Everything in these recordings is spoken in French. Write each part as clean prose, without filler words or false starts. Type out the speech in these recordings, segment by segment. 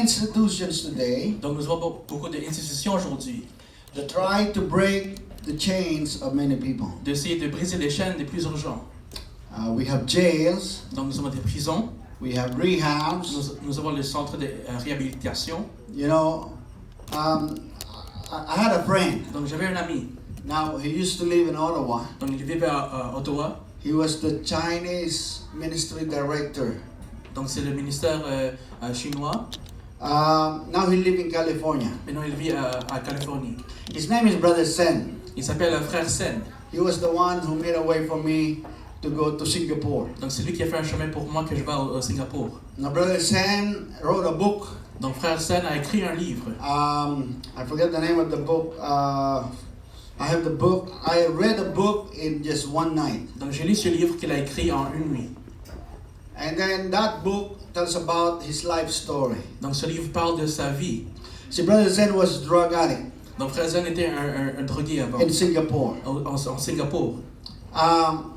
institutions today Donc nous avons beaucoup d'institutions aujourd'hui that try to break the chains of many people. d'essayer de briser les chaînes des plus urgents. We have jails, Donc nous avons des prisons, we have rehabs. nous avons les centres de réhabilitation. You know, I had a friend. Donc j'avais un ami, Now, he used to live in Ottawa. donc il vivait à Ottawa. He was the Chinese ministry director. Donc c'est le ministère chinois. Now he lives in California. Maintenant il vit à Californie. His name is Brother Sen. Il s'appelle Frère Sen. He was the one who made a way for me to go to Singapore. Donc c'est lui qui a fait un chemin pour moi que je vais au Singapour. Now, Brother Sen wrote a book. Donc Frère Sen a écrit un livre. I forget the name of the book. I have the book. I read the book in just one night. Donc j'ai lu ce livre qu'il a écrit en une nuit. And then that book tells about his life story. Donc ce livre parle de sa vie. See, Brother Sen was a drug addict Donc Frère Sen était un drogué avant, in Singapore. en Singapour.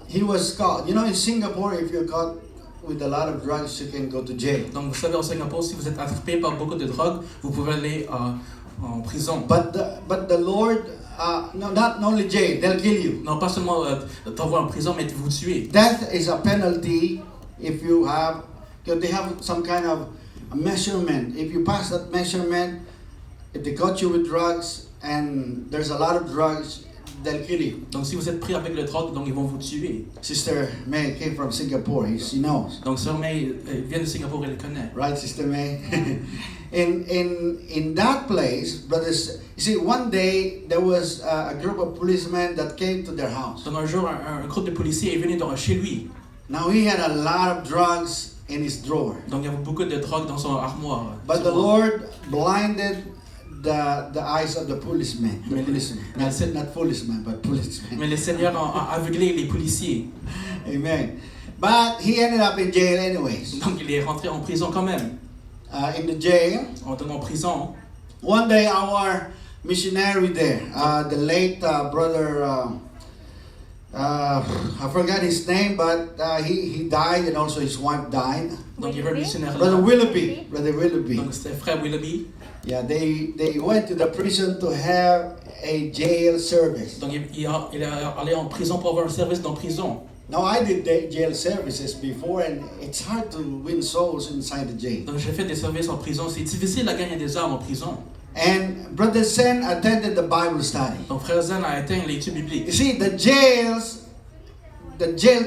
He was caught. You know, in Singapore, if you're caught with a lot of drugs, you can go to jail. Donc vous savez, au Singapour, si vous êtes attrapé par beaucoup de drogue, vous pouvez aller en prison. But the Lord, no, not only jail, they'll kill you. Non, pas seulement t'envoyer en prison, mais vous tuer. Death is a penalty if you have, because they have some kind of a measurement. If you pass that measurement, if they caught you with drugs and there's a lot of drugs, they'll kill you. Donc si vous êtes pris avec le drogue, donc ils vont vous tuer. Sister May came from Singapore. She knows. Donc Sœur May vient de Singapour, elle le connaît. Right, Sister May? in that place, brothers, you see, one day there was a group of policemen that came to their house. Donc un jour, un groupe de policiers est venu chez lui. Now he had a lot of drugs in his drawer. Donc il y avait beaucoup de drogue dans son armoire. But the Lord blinded the eyes of the policemen. Not policemen, but policemen. Mais le Seigneur a aveuglé les policiers. Amen. But he ended up in jail anyways. Donc il est rentré en prison quand même. In the jail. En prison. One day our missionary there, the late brother, I forgot his name, but he died and also his wife died. Donc il y avait un missionnaire là. Brother Willoughby. Donc c'était Frère Willoughby. Yeah, they went to the prison to have a jail service. Donc il est allé en prison pour avoir un service dans prison. Now I did jail services before, and it's hard to win souls inside the jail. Donc j'ai fait des services en prison. C'est difficile à gagner des âmes en prison. And Brother Sen attended the Bible study. Donc Frère Zen a atteint l'étude biblique. You see, the jail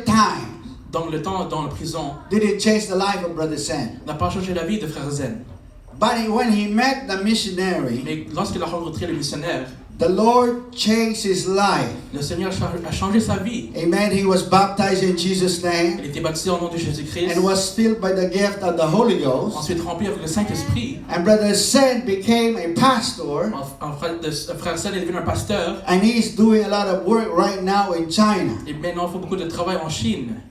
time. Donc le temps dans la prison Didn't change the life of Brother Sen. n'a pas changé la vie de Frère Zen. But when he met the missionary, Mais lorsqu'il a rencontré le missionnaire, the Lord changed his life. le Seigneur a changé sa vie. Amen. He was baptized in Jesus' name Il était baptisé au nom de Jésus-Christ. and was filled by the gift of the Holy Ghost. Ensuite rempli avec le Saint-Esprit. And Brother Sen became a pastor. Frère Zen est devenu un pasteur. And he's doing a lot of work right now in China. Et maintenant il fait beaucoup de travail en Chine.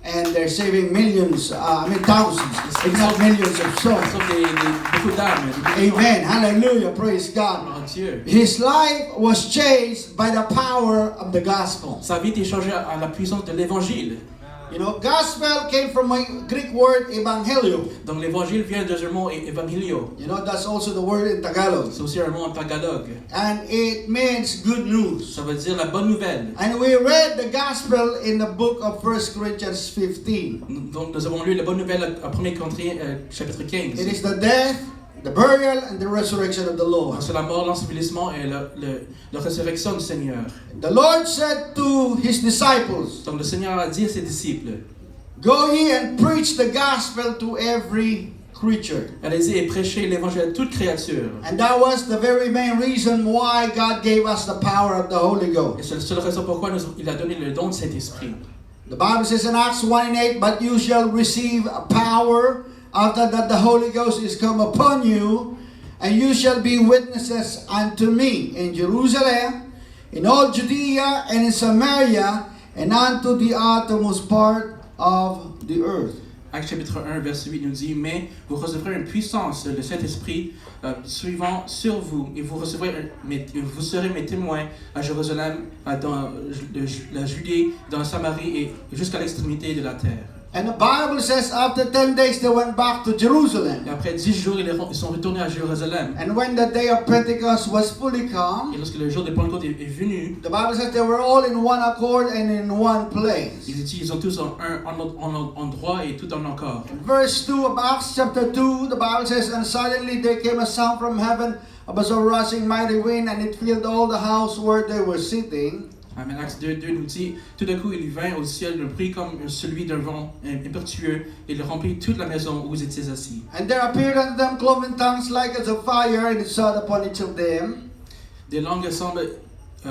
And they're saving millions, thousands, if not millions of souls. Beaucoup d'âmes. Amen. Hallelujah. Praise God. Dieu. His life was changed by the power of the gospel. Sa vie est changée à la puissance de l'évangile. You know, gospel came from a Greek word, evangelio. Donc l'évangile vient de ce mot evangelio. You know, that's also the word in Tagalog. C'est aussi un mot en tagalog. And it means good news. Ça veut dire la bonne nouvelle. And we read the gospel in the book of 1 Corinthians 15. Donc nous avons lu la bonne nouvelle à 1 Corinthiens chapitre 15. It is the death, the burial, and the resurrection of the Lord. C'est la mort, l'ensevelissement et la résurrection du Seigneur. The Lord said to his disciples, Donc le Seigneur a dit à ses disciples, go ye and preach the gospel to every creature. allez-y et prêchez l'évangile à toute créature. And that was the very main reason why God gave us the power of the Holy Et Ghost. c'est la seule raison pourquoi il a donné le don de cet esprit. The Bible says in Acts 1:8, but you shall receive power after that the Holy Ghost is come upon you, and you shall be witnesses unto me in Jerusalem, in all Judea and in Samaria, and unto the uttermost part of the earth. Actes chapitre 1, verset 8 nous dit, mais vous recevrez une puissance, le Saint-Esprit, suivant sur vous, et vous serez mes témoins à Jérusalem, dans la Judée, dans la Samarie et jusqu'à l'extrémité de la terre. And the Bible says after 10 days they went back to Jerusalem. Et après 10 jours, ils sont retournés à Jérusalem. And when the day of Pentecost was fully come, Et lorsque le jour de Pentecôte est venu, the Bible says they were all in one accord and in one place. ils sont tous en endroit et tout en accord. Verse 2 of Acts chapter 2, the Bible says, and suddenly there came a sound from heaven, as a rushing mighty wind, and it filled all the house where they were sitting. Amen. Acte 2 nous dit, tout d'un coup il vint au ciel un bruit comme celui d'un vent impétueux, et il remplit toute la maison où ils étaient assis. And there appeared unto them cloven tongues like as of fire, and it sat upon each of them. Des langues semblent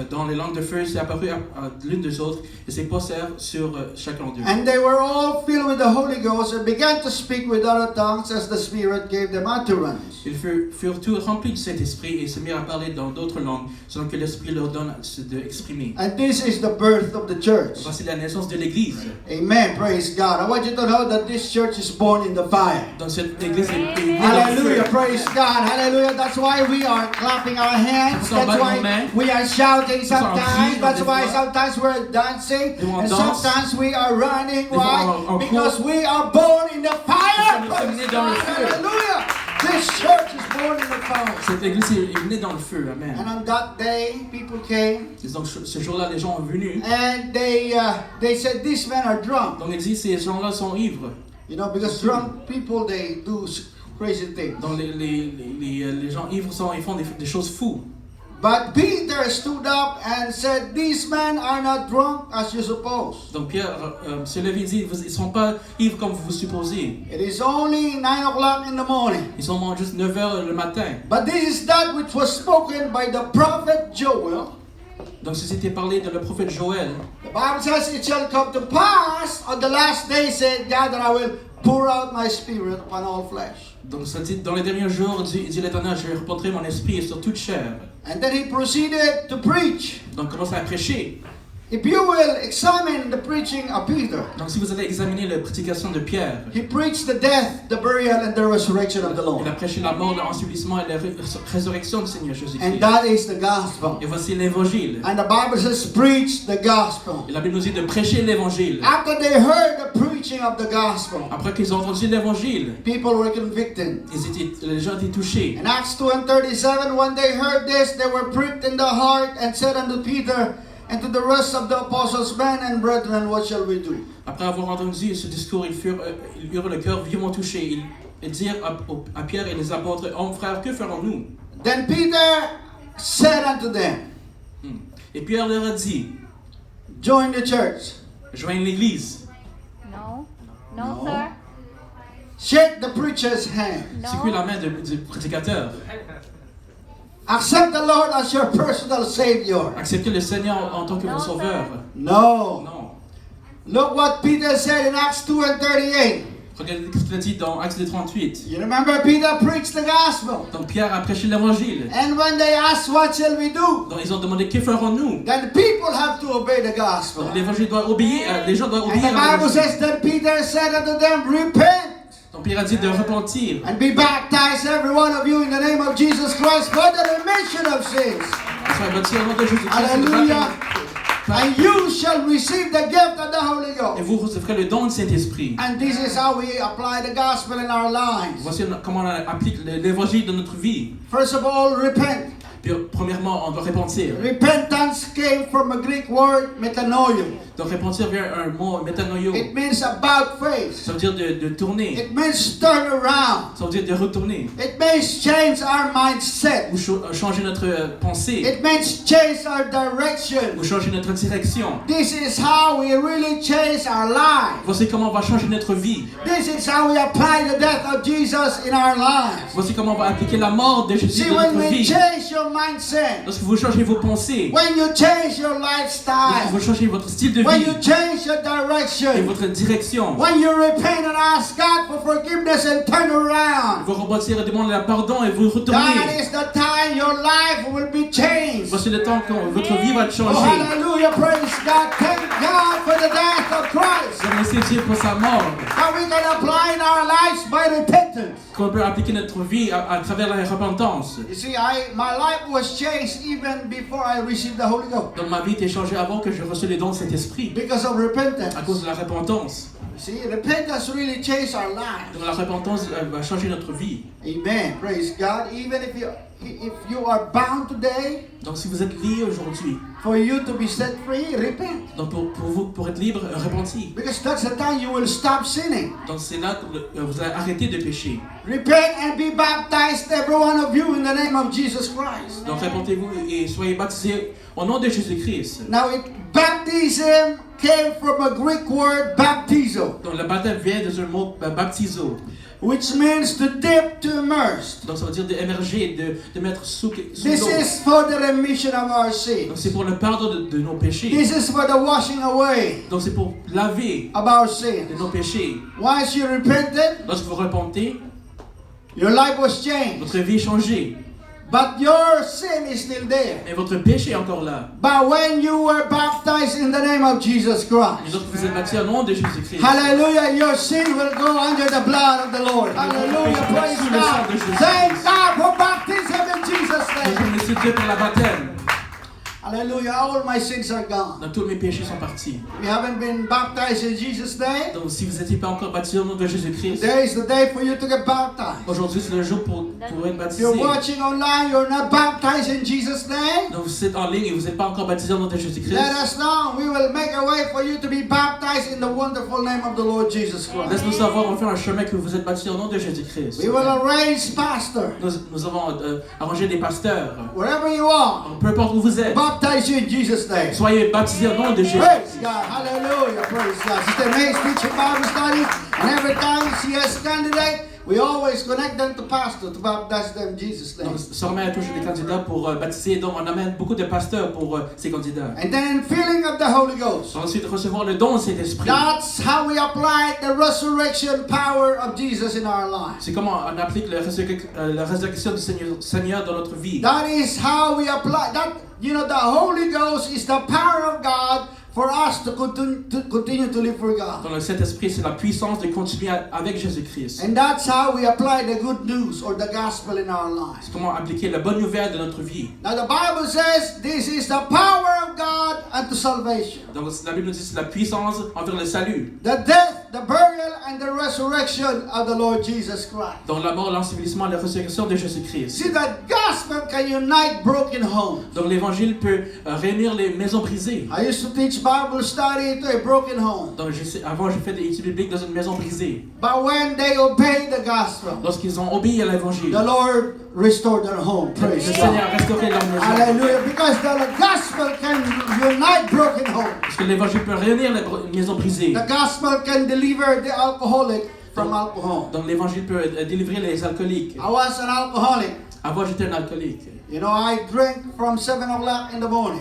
dans les langues de feu, c'est apparu à l'une des autres, et s'est posèrent sur chacun d'eux. And they were all filled with the Holy Ghost and began to speak with other tongues as the Spirit gave them utterance. Ils furent tous remplis du Saint-Esprit et se mirent à parler dans d'autres langues, selon que l'Esprit leur donne d'exprimer. And this is the birth of the church. Voici la naissance de l'Église. Amen. Praise God. I want you to know that this church is born in the fire. Donc cette Église est née dans le Hallelujah. feu. Praise God. Hallelujah. That's why we are clapping our hands. That's why we are shouting sometimes. That's why sometimes we're dancing. And sometimes we are running. Why? Because we are born in the fire. Praise God. Hallelujah. This church is born in the fire. Cette Église est née dans le feu. Amen. And on that day, people came. Et donc ce jour-là, les gens sont venus. And they said, these men are drunk. Donc ils disent, ces gens-là sont ivres. You know, because drunk people, they do crazy things. Donc les gens ivres ils font des choses fous. But Peter stood up and said, these men are not drunk as you suppose. Donc Pierre se lève et dit, ils ne sont pas ivres comme vous supposez. It is only 9 o'clock in the morning. Ils sont juste 9 heures le matin. But this is that which was spoken by the prophet Joel. Donc ceci était parlé de le prophète Joël. The Bible says it shall come to pass on the last day, said God, that I will pour out my spirit upon all flesh. Donc ça dit, dans les derniers jours, dit l'Éternel, je reporterai mon esprit sur toute chair. And then he proceeded to preach. Donc commence à prêcher. If you will examine the preaching of Peter, Donc si vous allez examiner la prédication de Pierre, he preached the death, the burial, and the resurrection of the Lord. il a prêché la mort, l'ensevelissement et la résurrection du Seigneur Jésus-Christ. And that is the gospel. Et voici l'évangile. And the Bible says, preach the gospel. Et la Bible nous dit de prêcher l'évangile. After they heard the preaching of the gospel, Après qu'ils ont entendu l'évangile, people were convicted. les gens étaient touchés. In Acts 2:37, when they heard this, they were pricked in the heart and said unto Peter and to the rest of the apostles, men and brethren, what shall we do? Après avoir entendu ce discours, ils eurent le cœur vivement touché. Ils dirent à Pierre et les apôtres, hommes frères, que ferons-nous? Then Peter said unto them, Et Pierre leur a dit, join the church. joignez l'Église. No. No. No, sir. Shake the preacher's hand. Secouez No. la main du prédicateur. Accept the Lord as your personal Savior. Acceptez le Seigneur en tant que Non, mon sauveur. No. Non. Look what Peter said in Acts 2:38. Regardez ce qu'il a dit dans Actes 38. You remember Peter preached the gospel. Donc Pierre a prêché l'évangile. And when they asked, what shall we do? Donc ils ont demandé, que ferons-nous? Then people have to obey the gospel. Donc l'évangile doit obéir, les gens doivent And obéir the à Bible l'évangile. says that Peter said unto them, repent Donc Pierre a dit de repentir. and be baptized, every one of you, in the name of Jesus Christ for the remission of sins. Soyez baptisés au nom de Jésus-Christ. Hallelujah. And you shall receive the gift of the Holy Et Ghost. vous recevrez le don du Saint-Esprit. And this is how we apply the gospel in our lives. Voici comment on applique l'évangile dans notre vie. First of all, repent. Puis, premièrement, on doit repentir. Repentance came from a Greek word, metanoia. Donc repentir vient un mot métanoïo. It means about face. Ça veut dire de tourner. It means turn around. Ça veut dire de retourner. It means change our mindset. Ou changer notre pensée. It means change our direction. Ou changer notre direction. This is how we really change our life. Voici comment on va changer notre vie. This is how we apply the death of Jesus in our lives. Voici comment on va appliquer la mort de Jésus See, dans when notre we vie. change your mindset, Lorsque vous changez vos pensées, when you change your lorsque lifestyle, vous changez votre style de when vie you change your et direction, votre direction, when you repent and ask God for forgiveness and turn around, vous repentir et demander la pardon et vous that retournez. is the time your life will be changed. Voici le temps quand votre vie va Oh, changer. hallelujah, praise God. Thank God for the death of Christ. Remerciez Dieu pour sa mort. How we can apply in our lives by repentance. Qu'on peut appliquer notre vie à travers la repentance. You see, my life was changed even before I received the Holy Ghost Donc ma vie était changée avant que je reçoive les dons de cet esprit. because of repentance. À cause de la repentance. See, repentance really changed our lives. Donc la repentance va changer notre vie. Amen. Praise God. Even if you are bound today, Donc si vous êtes lié aujourd'hui, for you to be set free, repent. donc pour être libre, repentis. Because that's the time you will stop sinning. Donc c'est là que vous allez arrêter de pécher. Repent and be baptized, every one of you, in the name of Jesus Christ. Donc repentez-vous et soyez baptisés au nom de Jésus-Christ. Now, baptism came from a Greek word, baptizo, Donc le baptême vient de un mot baptizo. which means to dip, to immerse. Donc ça veut dire d'émerger, de mettre sous This l'eau. is for the remission of our Donc sins. c'est pour le pardon de nos péchés. This is for the washing away Donc c'est pour laver of our de sins. nos péchés. Once you repented, Lorsque vous repentez, your life was changed. votre vie est changée. But your sin is still there. Mais votre péché est encore là. But when you were baptized in the name of Jesus Et Christ, lorsque vous êtes baptisés au nom de Jésus-Christ, hallelujah, your sin will go under the blood of the Lord. Hallelujah, praise God. Thank God for baptism in Jesus' je name. remercie Dieu pour la baptême. Hallelujah, all my sins are gone. Donc tous mes péchés sont partis. If you haven't been baptized in Jesus' name, Donc si vous n'étiez pas encore baptisé au nom de Jésus-Christ, today is the day for you to get baptized. aujourd'hui c'est le jour pour être If baptisé. you're watching online, you're not baptized in Jesus' name, Donc vous êtes en ligne et vous n'êtes pas encore baptisé au nom de Jésus-Christ. let us know. We will make a way for you to be baptized in the wonderful name of the Lord Jesus Christ. Laisse-nous savoir, on va faire un chemin que vous êtes baptisé au nom de Jésus-Christ. We will arrange pastor, Nous avons arrangé des pasteurs. wherever you are, Donc, peu importe où vous êtes, baptize you in Jesus' name. soyez baptisés au nom de Jésus. Praise God, hallelujah, praise God. Sister May's teaching Bible study, and every time she has candidate, we always connect them to pastor to baptize them in Jesus' name. Donc, Sœur Mère a toujours des candidats pour baptiser. Donc, on amène beaucoup de pasteurs pour ces candidats. And then filling of the Holy Ghost. Ensuite, recevoir le don de cet esprit. That's how we apply the resurrection power of Jesus in our lives. C'est comment on applique la résurrection du Seigneur dans notre vie. That is how we apply that. You know, the Holy Ghost is the power of God for us to continue to live for God. Dans le Saint-Esprit, c'est la puissance de continuer avec Jésus-Christ. And that's how we apply the good news or the gospel in our lives. C'est comment appliquer la bonne nouvelle de notre vie. Now the Bible says this is the power of God unto salvation. Donc, la Bible nous dit que c'est la puissance envers le salut. The death, the burial, and the resurrection of the Lord Jesus Christ. Donc, la mort, l'ensevelissement, la résurrection de Jésus-Christ. See, the gospel can unite broken homes. Donc, l'évangile peut réunir les maisons brisées. I used to teach Bible study into a broken home. Donc, avant, j'ai fait des études bibliques dans une maison brisée. But when they obeyed the gospel, Lorsqu'ils ont obéi à l'évangile, the Lord restored their home. le Praise Seigneur God. a restauré leur maison. Hallelujah. Because the gospel can unite broken homes. Parce que l'évangile peut réunir les maisons brisées. The gospel can deliver the alcoholic from alcohol. Donc, l'évangile peut délivrer les alcooliques. I was an alcoholic. Avant, j'étais un alcoolique. You know, I drank from 7 o'clock in the morning.